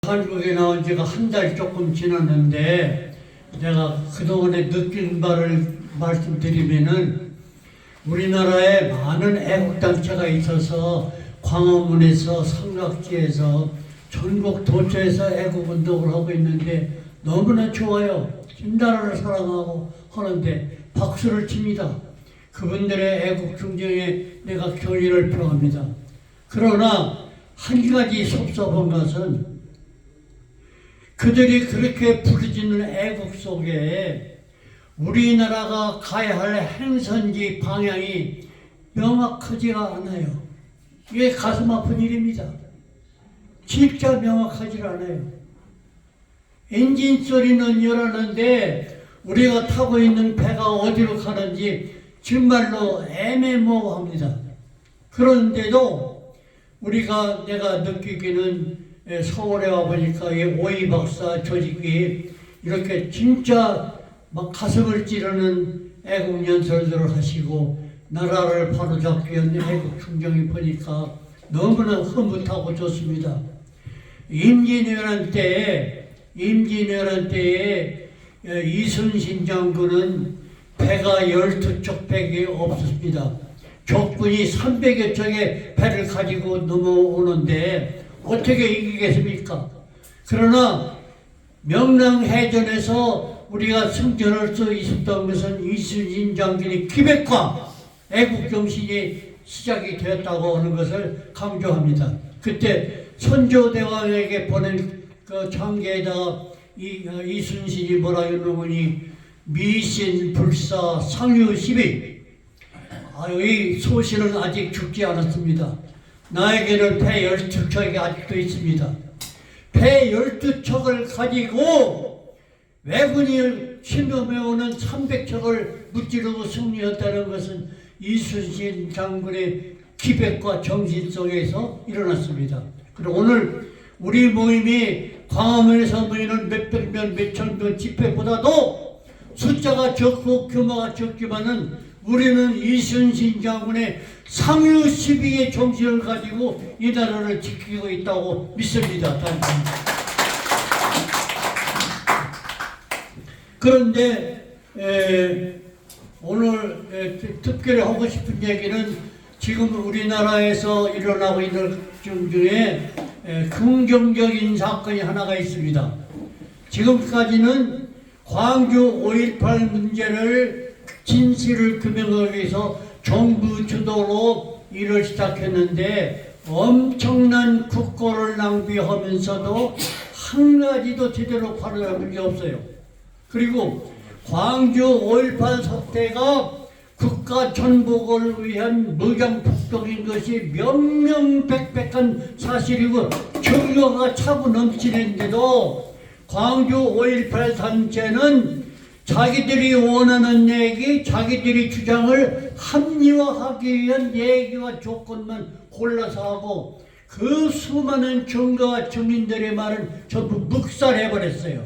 한국에 나온 지가 한 달 조금 지났는데 내가 그동안에 느낀 바를 말씀드리면은 우리나라에 많은 애국단체가 있어서 광화문에서 삼각지에서 전국 도처에서 애국운동을 하고 있는데 너무나 좋아요. 나라를 사랑하고 하는데 박수를 칩니다. 그분들의 애국 중정에 내가 경의를 표합니다. 그러나 한 가지 섭섭한 것은 그들이 그렇게 부르짖는 애국 속에 우리나라가 가야 할 행선지 방향이 명확하지가 않아요. 이게 가슴 아픈 일입니다. 진짜 명확하지 않아요. 엔진 소리는 열었는데 우리가 타고 있는 배가 어디로 가는지 정말로 애매모호합니다. 그런데도 내가 느끼기는 서울에 와보니까 이 오이 박사 조직이 이렇게 진짜 막 가슴을 찌르는 애국 연설들을 하시고 나라를 바로잡기 위한 애국 충정이 보니까 너무나 흐뭇하고 좋습니다. 임진왜란 때에 이순신 장군은 배가 12척밖에 없었습니다. 적군이 300여 척의 배를 가지고 넘어오는데 어떻게 이기겠습니까? 그러나 명랑해전에서 우리가 승전할 수 있었던 것은 이순신 장군의 기백과 애국정신이 시작이 되었다고 하는 것을 강조합니다. 그때 선조대왕에게 보낸 그 장계에다가 이순신이 뭐라 이러느니 미신 불사 상유시비 이 소신은 아직 죽지 않았습니다. 나에게는 배 12척이 아직도 있습니다. 배 12척을 가지고 왜군이 침범해오는 300척을 무찌르고 승리했다는 것은 이순신 장군의 기백과 정신 속에서 일어났습니다. 그리고 오늘 우리 모임이 광화문에서 모이는 몇백 명, 몇천 명 집회보다도 숫자가 적고 규모가 적지만은 우리는 이순신 장군의 상유시비의 정신을 가지고 이 나라를 지키고 있다고 믿습니다. 그런데 오늘 특별히 하고 싶은 얘기는 지금 우리나라에서 일어나고 있는 중에 긍정적인 사건이 하나가 있습니다. 지금까지는 광주 5.18 문제를 진실을 규명하기 위해서 정부 주도로 일을 시작했는데 엄청난 국고를 낭비하면서도 한 가지도 제대로 바로잡은 게 없어요. 그리고 광주 5.18 사태가 국가 전복을 위한 무장폭동인 것이 명명백백한 사실이고 증거가 차고 넘치는데도 광주 5.18 단체는 자기들이 원하는 얘기, 자기들이 주장을 합리화하기 위한 얘기와 조건만 골라서 하고 그 수많은 증거와 증인들의 말은 전부 묵살해버렸어요.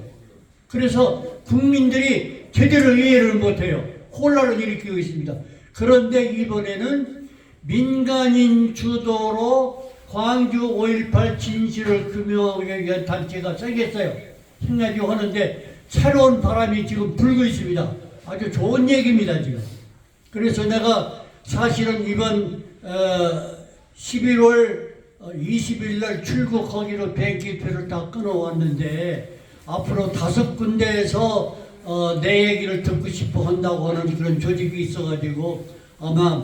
그래서 국민들이 제대로 이해를 못해요. 혼란을 일으키고 있습니다. 그런데 이번에는 민간인 주도로 광주 5.18 진실을 규명하기 위한 단체가 생겼어요. 생겨가지고 하는데 새로운 바람이 지금 불고 있습니다. 아주 좋은 얘기입니다, 지금. 그래서 내가 사실은 이번 11월 20일 날 출국하기로 비행기표를 다 끊어왔는데 앞으로 5군데에서 내 얘기를 듣고 싶어 한다고 하는 그런 조직이 있어가지고 아마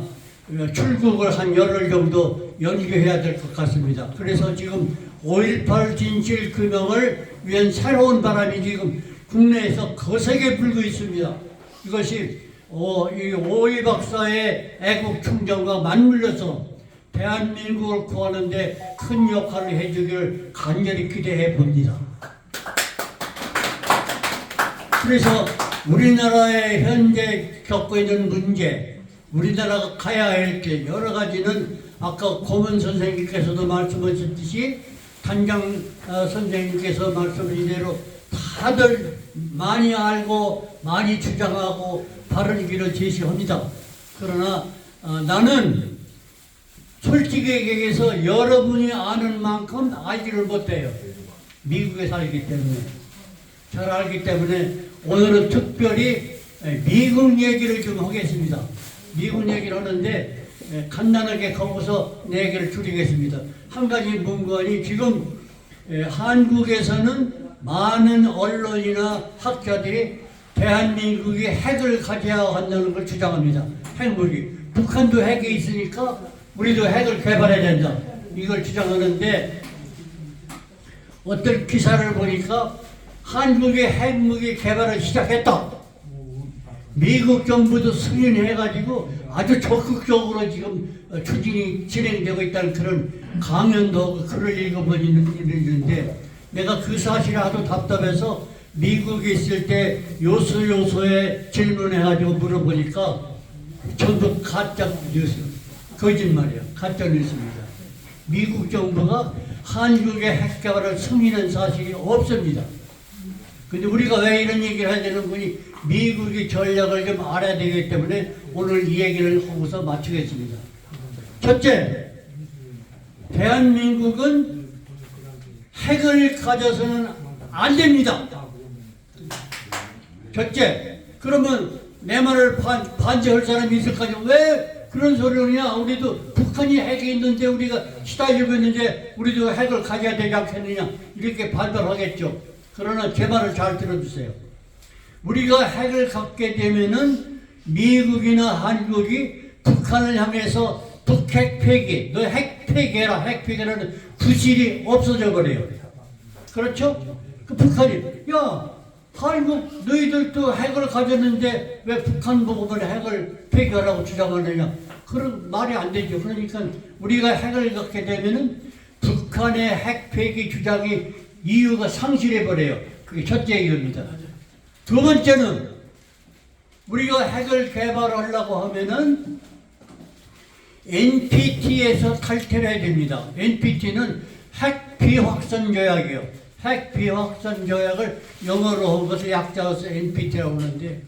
출국을 한 열흘 정도 연기해야 될 것 같습니다. 그래서 지금 5.18 진실 규명을 위한 새로운 바람이 지금 국내에서 거세게 불고 있습니다. 이것이 오이 박사의 애국 충정과 맞물려서 대한민국을 구하는데 큰 역할을 해주기를 간절히 기대해 봅니다. 그래서 우리나라의 현재 겪고 있는 문제, 우리나라가 가야 할 게 여러 가지는 아까 고문 선생님께서도 말씀하셨듯이 단장 선생님께서 말씀하신 대로 다들 많이 알고 많이 주장하고 바른 길을 제시합니다. 그러나 나는 솔직히 얘기해서 여러분이 아는 만큼 알지를 못해요. 미국에 살기 때문에. 잘 알기 때문에 오늘은 특별히 미국 얘기를 좀 하겠습니다. 미국 얘기를 하는데 간단하게 거기서 내 얘기를 줄이겠습니다. 한 가지 문건이 지금 한국에서는 많은 언론이나 학자들이 대한민국이 핵을 가져야 한다는 걸 주장합니다. 핵무기. 북한도 핵이 있으니까 우리도 핵을 개발해야 된다. 이걸 주장하는데 어떤 기사를 보니까 한국의 핵무기 개발을 시작했다. 미국 정부도 승인해가지고 아주 적극적으로 지금 추진이 진행되고 있다는 그런 강연도 하고 글을 읽어보는데 내가 그 사실에 아주 답답해서 미국에 있을 때 요소요소에 질문해가지고 물어보니까 전부 가짜 뉴스, 거짓말이에요. 가짜 뉴스입니다. 미국 정부가 한국의 핵 개발을 승인한 사실이 없습니다. 근데 우리가 왜 이런 얘기를 해야 되는 거니 미국의 전략을 좀 알아야 되기 때문에 오늘 이 얘기를 하고서 마치겠습니다. 첫째, 대한민국은 핵을 가져서는 안 됩니다. 첫째, 그러면 내 말을 반대할 사람이 있을 거냐? 왜 그런 소리를 하냐? 우리도 북한이 핵이 있는데 우리가 시달리고 있는데 우리도 핵을 가져야 되지 않겠느냐? 이렇게 반발하겠죠. 그러나 제 말을 잘 들어주세요. 우리가 핵을 갖게 되면은 미국이나 한국이 북한을 향해서 북핵 폐기, 너 핵 폐기해라, 핵 폐기라는 구실이 없어져 버려요. 그렇죠? 그 북한이, 야, 한국 너희들도 핵을 가졌는데 왜 북한 보고만 핵을 폐기하라고 주장하느냐? 그런 말이 안 되죠. 그러니까 우리가 핵을 갖게 되면은 북한의 핵 폐기 주장이 이유가 상실해 버려요. 그게 첫째 이유입니다. 두 번째는 우리가 핵을 개발하려고 하면은 NPT에서 탈퇴를 해야 됩니다. NPT는 핵 비확산 조약이에요. 핵 비확산 조약을 영어로 한 것을 약자로서 NPT라고 하는데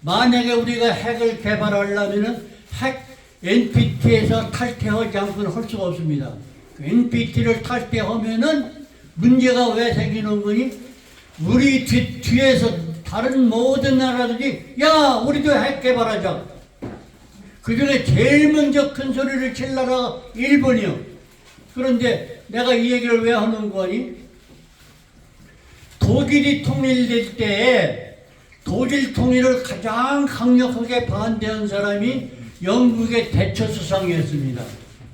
만약에 우리가 핵을 개발하려면은 핵 NPT에서 탈퇴하지 않고는 할 수가 없습니다. NPT를 탈퇴하면은 문제가 왜 생기는 거니? 우리 뒤에서 다른 모든 나라들이 야 우리도 핵 개발하자. 그 중에 제일 먼저 큰 소리를 칠 나라가 일본이요. 그런데 내가 이 얘기를 왜 하는 거니? 독일이 통일될 때 독일 통일을 가장 강력하게 반대한 사람이 영국의 대처 수상이었습니다.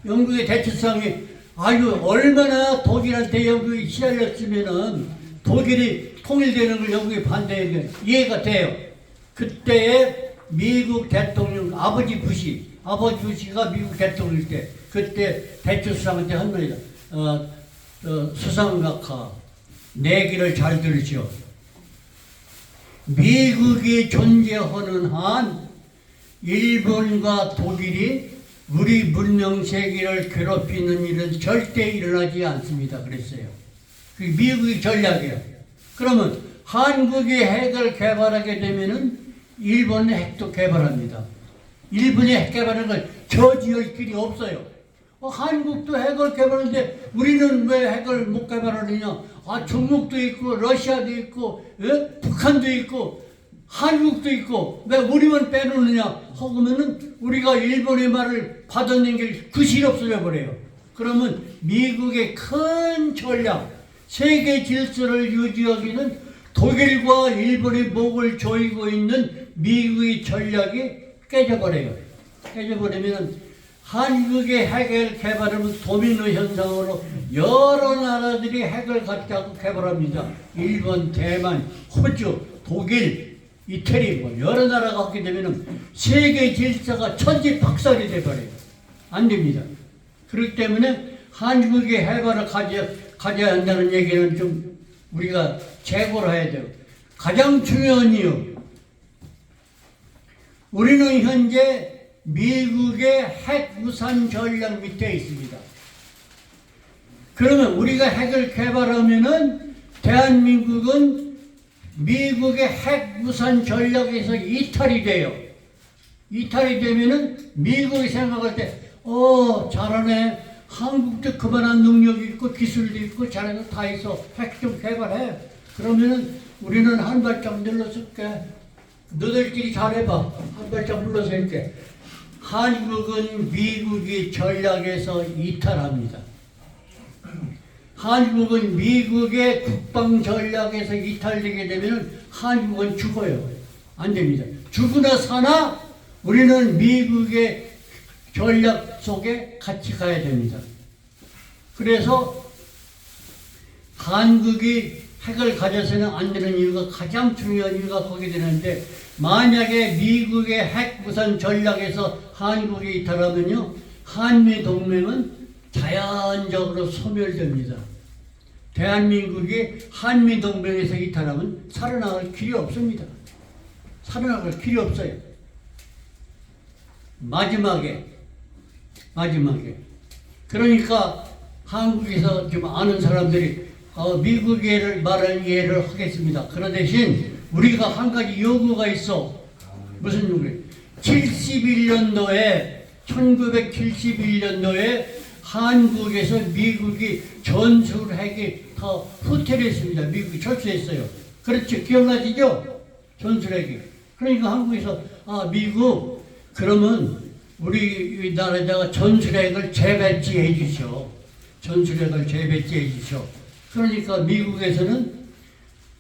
영국의 대처 수상이 아유 얼마나 독일한테 영국이 시달렸으면은 독일이 통일되는 걸 영국이 반대해 이해가 돼요. 그때에 미국 대통령 아버지 부시가 미국 대통령일 때 그때 대처 수상한테 한 말이다. 수상각하 내 얘기를 잘 들으시오. 미국이 존재하는 한 일본과 독일이 우리 문명 세계를 괴롭히는 일은 절대 일어나지 않습니다. 그랬어요. 그게 미국의 전략이에요. 그러면 한국이 핵을 개발하게 되면은 일본의 핵도 개발합니다. 일본이 핵 개발하는 건 저지할 길이 없어요. 한국도 핵을 개발하는데 우리는 왜 핵을 못 개발하느냐? 중국도 있고 러시아도 있고 북한도 있고 한국도 있고 왜 우리만 빼놓느냐 하면은 우리가 일본의 말을 받아낸 게 구실이 없어져 버려요. 그러면 미국의 큰 전략, 세계 질서를 유지하기는 독일과 일본의 목을 조이고 있는 미국의 전략이 깨져버려요. 깨져버리면 한국의 핵을 개발하면 도미노 현상으로 여러 나라들이 핵을 갖다고 개발합니다. 일본, 대만, 호주, 독일, 이태리 뭐 여러 나라가 갖게 되면 세계 질서가 천지박살이 돼버려요. 안 됩니다. 그렇기 때문에 한국의 핵을 가져야 한다는 얘기는 좀 우리가 재고를 해야 돼요. 가장 중요한 이유, 우리는 현재 미국의 핵무산 전략 밑에 있습니다. 그러면 우리가 핵을 개발하면은 대한민국은 미국의 핵무산 전략에서 이탈이 돼요. 이탈이 되면은 미국이 생각할 때, 잘하네. 한국도 그만한 능력이 있고 기술도 있고 자네도 다 있어. 핵 좀 개발해. 그러면은 우리는 한 발짝 늘러설게. 너희들끼리 잘해봐. 한 발짝 물러설게. 한국은 미국이 전략에서 이탈합니다. 한국은 미국의 국방 전략에서 이탈되게 되면 한국은 죽어요. 안 됩니다. 죽으나 사나 우리는 미국의 전략 속에 같이 가야 됩니다. 그래서 한국이 핵을 가져서는 안 되는 이유가 가장 중요한 이유가 거기 되는데 만약에 미국의 핵 우선 전략에서 한국이 이탈하면요 한미 동맹은 자연적으로 소멸됩니다. 대한민국이 한미 동맹에서 이탈하면 살아나갈 길이 없습니다. 살아나갈 길이 없어요. 마지막에 그러니까 한국에서 좀 아는 사람들이 미국 말을 이해를 하겠습니다. 그러 대신 우리가 한 가지 요구가 있어. 무슨 요구? 1971년도에 한국에서 미국이 전술핵이 다 후퇴했습니다. 미국이 철수했어요. 그렇죠? 기억나시죠? 전술핵이. 그러니까 한국에서 미국 그러면 우리나라에다가 전술핵을 재배치해 주시오. 전술핵을 재배치해 주시오. 그러니까 미국에서는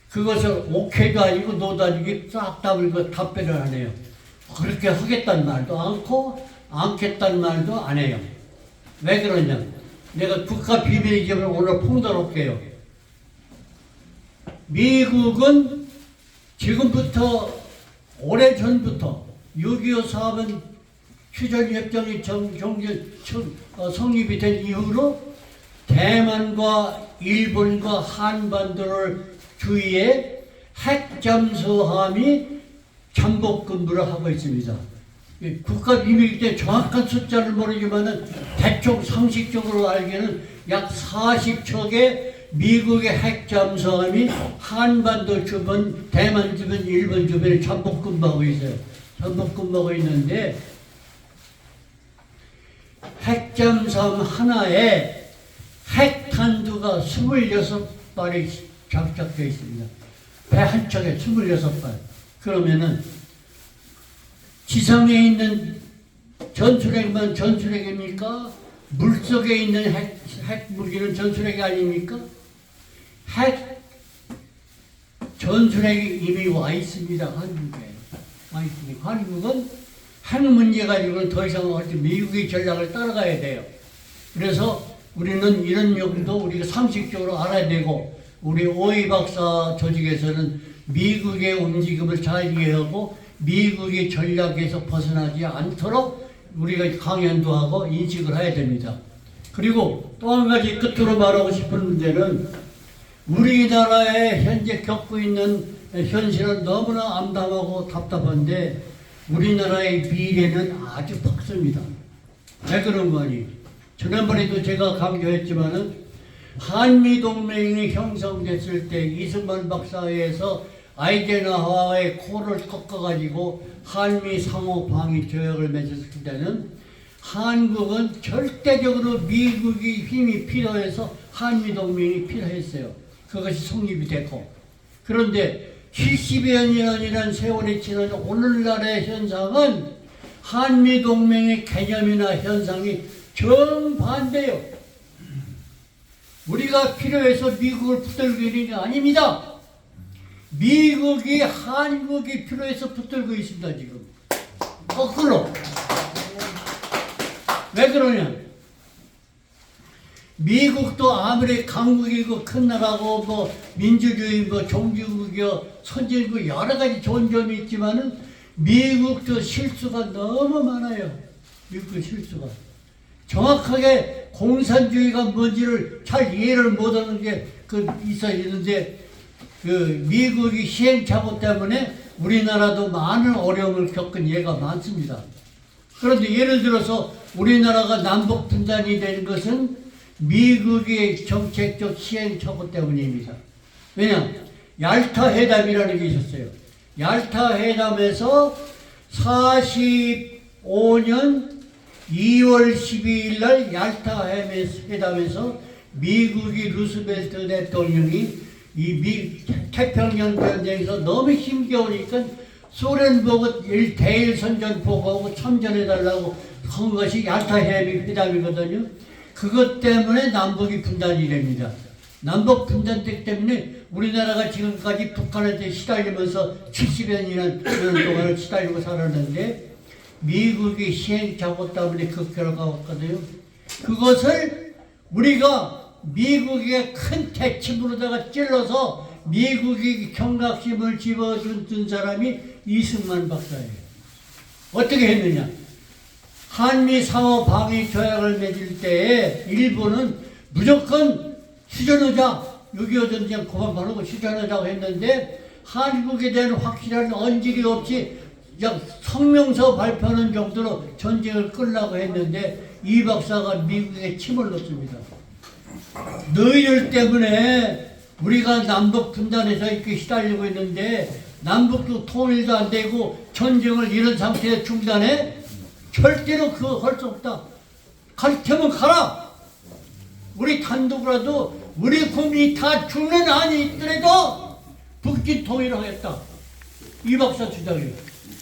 그것을 오케이도 아니고 노도 아니고 싹 다 물고 답변을 하네요. 그렇게 하겠다는 말도 않고 않겠다는 말도 안 해요. 왜 그러냐? 내가 국가 비밀 점을 오늘 풍더럽게요. 미국은 지금부터 오래전부터 6.25 사업은 휴전협정이 성립이 된 이후로 대만과 일본과 한반도를 주위에 핵잠수함이 잠복근무를 하고 있습니다. 국가 비밀일 때 정확한 숫자를 모르지만 대충 상식적으로 알기는 약 40척의 미국의 핵잠수함이 한반도 주변, 대만 주변, 일본 주변에 잠복근무하고 있어요. 잠복근무하고 있는데 핵잠수함 하나에 핵탄두가 26발이 장착되어 있습니다. 배 한 척에 26발. 그러면은 지상에 있는 전술핵만 전술핵입니까? 물속에 있는 핵 무기는 전술핵이 아닙니까? 핵 전술핵이 이미 와 있습니다. 한국에. 와 있습니다. 한국은 핵 문제 가지고는 더 이상 미국의 전략을 따라가야 돼요. 그래서 우리는 이런 용도 우리가 상식적으로 알아야 되고 우리 오이 박사 조직에서는 미국의 움직임을 잘 이해하고 미국의 전략에서 벗어나지 않도록 우리가 강연도 하고 인식을 해야 됩니다. 그리고 또 한 가지 끝으로 말하고 싶은 문제는 우리나라에 현재 겪고 있는 현실은 너무나 암담하고 답답한데 우리나라의 미래는 아주 밝습니다. 왜 그런 거니? 지난번에도 제가 강조했지만은 한미동맹이 형성됐을 때 이승만 박사에서 아이젠하워의 코를 꺾어가지고 한미 상호 방위 조약을 맺었을 때는 한국은 절대적으로 미국의 힘이 필요해서 한미동맹이 필요했어요. 그것이 성립이 됐고 그런데 70여 년이라는 세월이 지난 오늘날의 현상은 한미동맹의 개념이나 현상이 정반대요. 우리가 필요해서 미국을 붙들고 있는 게 아닙니다. 미국이 한국이 필요해서 붙들고 있습니다. 지금 거꾸로. 왜 그러냐? 미국도 아무리 강국이고 큰 나라고 뭐 민주주의고 종주국이요 선진국 여러 가지 좋은 점이 있지만은 미국도 실수가 너무 많아요. 미국도 실수가. 정확하게 공산주의가 뭔지를 잘 이해를 못하는 게 있는데 미국이 시행착오 때문에 우리나라도 많은 어려움을 겪은 예가 많습니다. 그런데 예를 들어서 우리나라가 남북 분단이 된 것은 미국의 정책적 시행착오 때문입니다. 왜냐? 얄타 회담이라는 게 있었어요. 얄타 회담에서 45년 2월 12일 날 얄타 회담에서 미국이 루스벨트 대통령이 태평양 전쟁에서 너무 힘겨우니까 소련 보고 대일선전 보고하고 참전해달라고 한 것이 얄타 회담이거든요. 그것 때문에 남북이 분단이 됩니다. 남북 분단되기 때문에 우리나라가 지금까지 북한한테 시달리면서 70여 년 동안을 시달리고 살았는데 미국이 시행착오 때문에 그 결과가 왔거든요. 그것을 우리가 미국의 큰 대침으로다가 찔러서 미국이 경각심을 집어준 사람이 이승만 박사예요. 어떻게 했느냐? 한미 상호 방위 조약을 맺을 때에 일본은 무조건 휴전하자, 6.25 전쟁 그만하고 휴전하자고 했는데 한국에 대한 확실한 언질이 없이 그냥 성명서 발표하는 정도로 전쟁을 끌려고 했는데 이 박사가 미국에 침을 넣습니다. 너희들 때문에 우리가 남북 분단해서 이렇게 시달리고 있는데 남북도 통일도 안 되고 전쟁을 이런 상태에 중단해? 절대로 그거 할 수 없다. 갈 테면 가라. 우리 단독이라도 우리 국민이 다 죽는 한이 있더라도 북진 통일을 하겠다. 이 박사 주장이에요.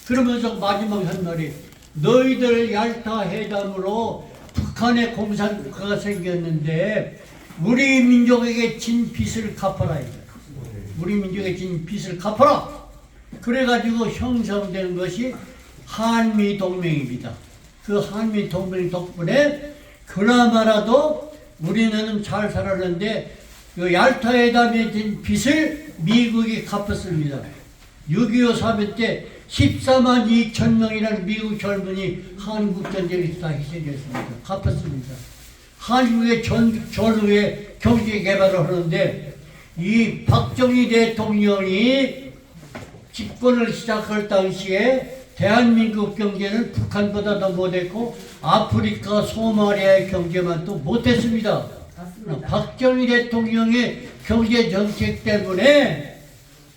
그러면서 마지막에 한 말이 너희들 얄타 회담으로 북한의 공산국가가 생겼는데 우리 민족에게 진 빚을 갚아라. 우리 민족에게 진 빚을 갚아라. 그래가지고 형성된 것이 한미동맹입니다. 그 한미동맹 덕분에 그나마라도 우리는 잘 살았는데 그 얄타 회담에 진 빚을 미국이 갚았습니다. 6.25 사변 때 14만 2천 명이라는 미국 젊은이 한국전쟁에서 다 희생했습니다. 갚았습니다. 한국의 전후에 경제 개발을 하는데 이 박정희 대통령이 집권을 시작할 당시에 대한민국 경제는 북한보다 더 못했고 아프리카 소마리아의 경제만 또 못했습니다. 맞습니다. 박정희 대통령의 경제 정책 때문에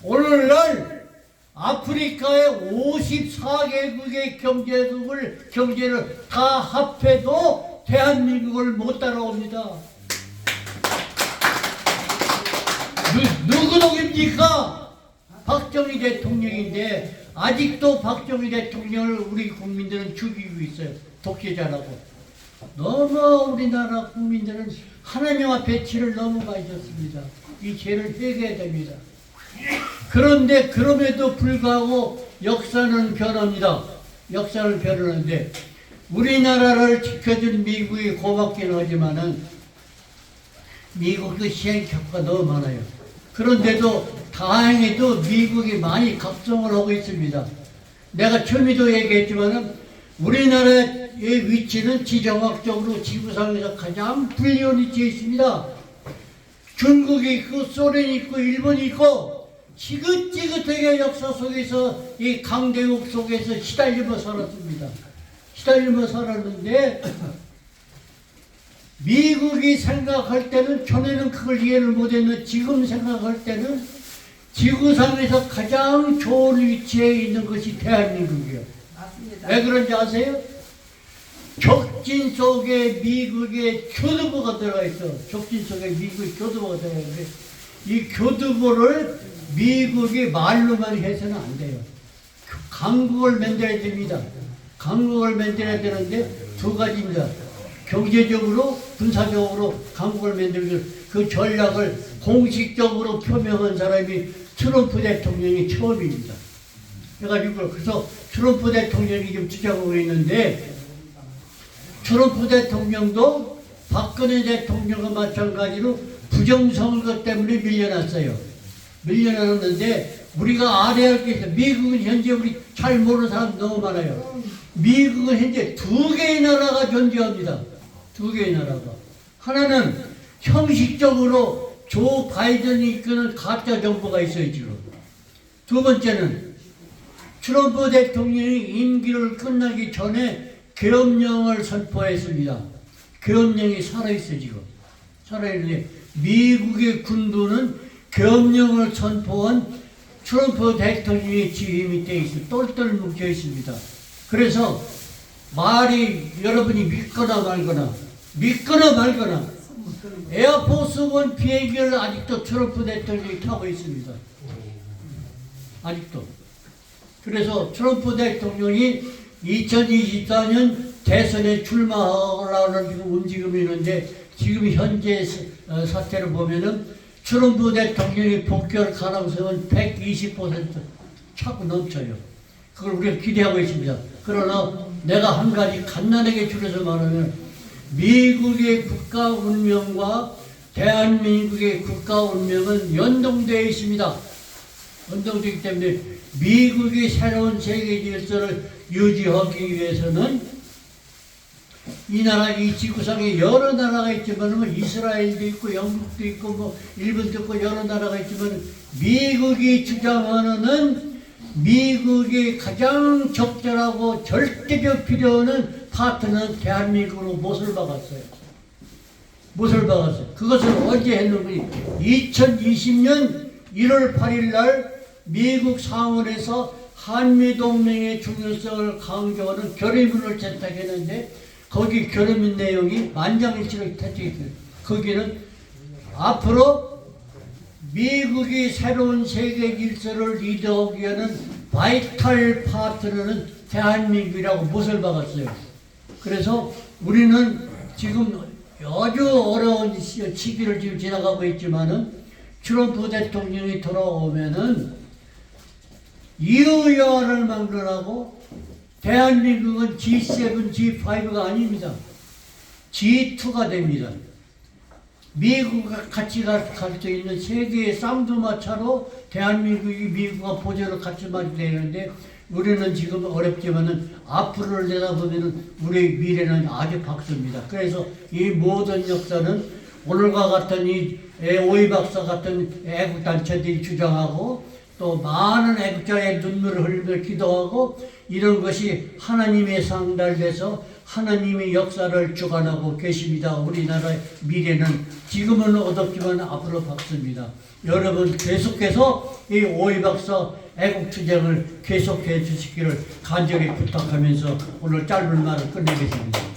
오늘날 아프리카의 54개국의 경제를 다 합해도 대한민국을 못 따라옵니다. 누구 덕입니까? 박정희 대통령인데 아직도 박정희 대통령을 우리 국민들은 죽이고 있어요. 독재자라고. 너무 우리나라 국민들은 하나님 앞에 죄를 너무 많이 졌습니다. 이 죄를 회개해야 됩니다. 그런데 그럼에도 불구하고 역사는 변합니다. 역사는 변하는데 우리나라를 지켜준 미국이 고맙긴 하지만은 미국도 시행착오가 너무 많아요. 그런데도 다행히도 미국이 많이 각성을 하고 있습니다. 내가 처음에도 얘기했지만은 우리나라의 위치는 지정학적으로 지구상에서 가장 불리한 위치에 있습니다. 중국이 있고 소련이 있고 일본이 있고 지긋지긋하게 역사 속에서 이 강대국 속에서 시달리며 살았습니다. 시달리며 살았는데 미국이 생각할 때는 전에는 그걸 이해를 못했는데 지금 생각할 때는 지구상에서 가장 좋은 위치에 있는 것이 대한민국이에요. 맞습니다. 왜 그런지 아세요? 적진 속에 미국의 교두보가 들어가 있어. 적진 속에 미국의 교두보가 들어가 있는데 이 교두보를 미국이 말로만 해서는 안 돼요. 강국을 만들어야 됩니다. 강국을 만들어야 되는데 두 가지입니다. 경제적으로 군사적으로 강국을 만들고 그 전략을 공식적으로 표명한 사람이 트럼프 대통령이 처음입니다. 그래가지고 그래서 트럼프 대통령이 지금 주장하고 있는데 트럼프 대통령도 박근혜 대통령과 마찬가지로 부정선거 때문에 밀려났어요. 밀려났는데 우리가 알아야 할 게 있어요. 미국은 현재 우리 잘 모르는 사람 너무 많아요. 미국은 현재 두 개의 나라가 존재합니다. 두 개의 나라가. 하나는 형식적으로 조 바이든이 이끄는 가짜 정부가 있어요, 지금. 두 번째는 트럼프 대통령이 임기를 끝나기 전에 계엄령을 선포했습니다. 계엄령이 살아있어요, 지금. 살아있는데 미국의 군부는 계엄령을 선포한 트럼프 대통령의 지휘 밑에 똘똘 뭉쳐 있습니다. 그래서 말이 여러분이 믿거나 말거나 에어포스 원 비행기를 아직도 트럼프 대통령이 타고 있습니다. 아직도. 그래서 트럼프 대통령이 2024년 대선에 출마하려는 지금 움직임이 있는데 지금 현재 사태를 보면은 트럼프 대통령이 복귀할 가능성은 120% 차고 넘쳐요. 그걸 우리가 기대하고 있습니다. 그러나 내가 한 가지 간단하게 줄여서 말하면 미국의 국가 운명과 대한민국의 국가 운명은 연동되어 있습니다. 연동되기 때문에 미국이 새로운 세계 질서를 유지하기 위해서는 이 나라, 이 지구상에 여러 나라가 있지만 뭐 이스라엘도 있고 영국도 있고 뭐 일본도 있고 여러 나라가 있지만 미국이 주장하는 미국이 가장 적절하고 절대적 필요한 파트너는 대한민국으로 못을 박았어요. 못을 박았어요. 그것을 언제 했는지 2020년 1월 8일 날 미국 상원에서 한미동맹의 중요성을 강조하는 결의문을 채택했는데 거기 결의문 내용이 만장일치로 채택했어요. 거기는 앞으로 미국이 새로운 세계 질서를 리드하기 위한 바이탈 파트너는 대한민국이라고 못을 박았어요. 그래서 우리는 지금 아주 어려운 시기를 지금 지나가고 있지만은 트럼프 대통령이 돌아오면은 이유야를 막론하고 대한민국은 G7, G5가 아닙니다. G2가 됩니다. 미국과 같이 갈 수 있는 세계의 쌍두마차로 대한민국이 미국과 보조를 같이 맞게 되는데 우리는 지금 어렵지만은 앞으로를 내다보면은 우리의 미래는 아주 밝습니다. 그래서 이 모든 역사는 오늘과 같은 이 오이 박사 같은 애국단체들이 주장하고 또 많은 애국자의 눈물을 흘리며 기도하고 이런 것이 하나님의 상달돼서 하나님의 역사를 주관하고 계십니다. 우리나라의 미래는 지금은 어둡지만 앞으로 밝습니다. 여러분 계속해서 이 오이 박사 애국투쟁을 계속해 주시기를 간절히 부탁하면서 오늘 짧은 말을 끝내겠습니다.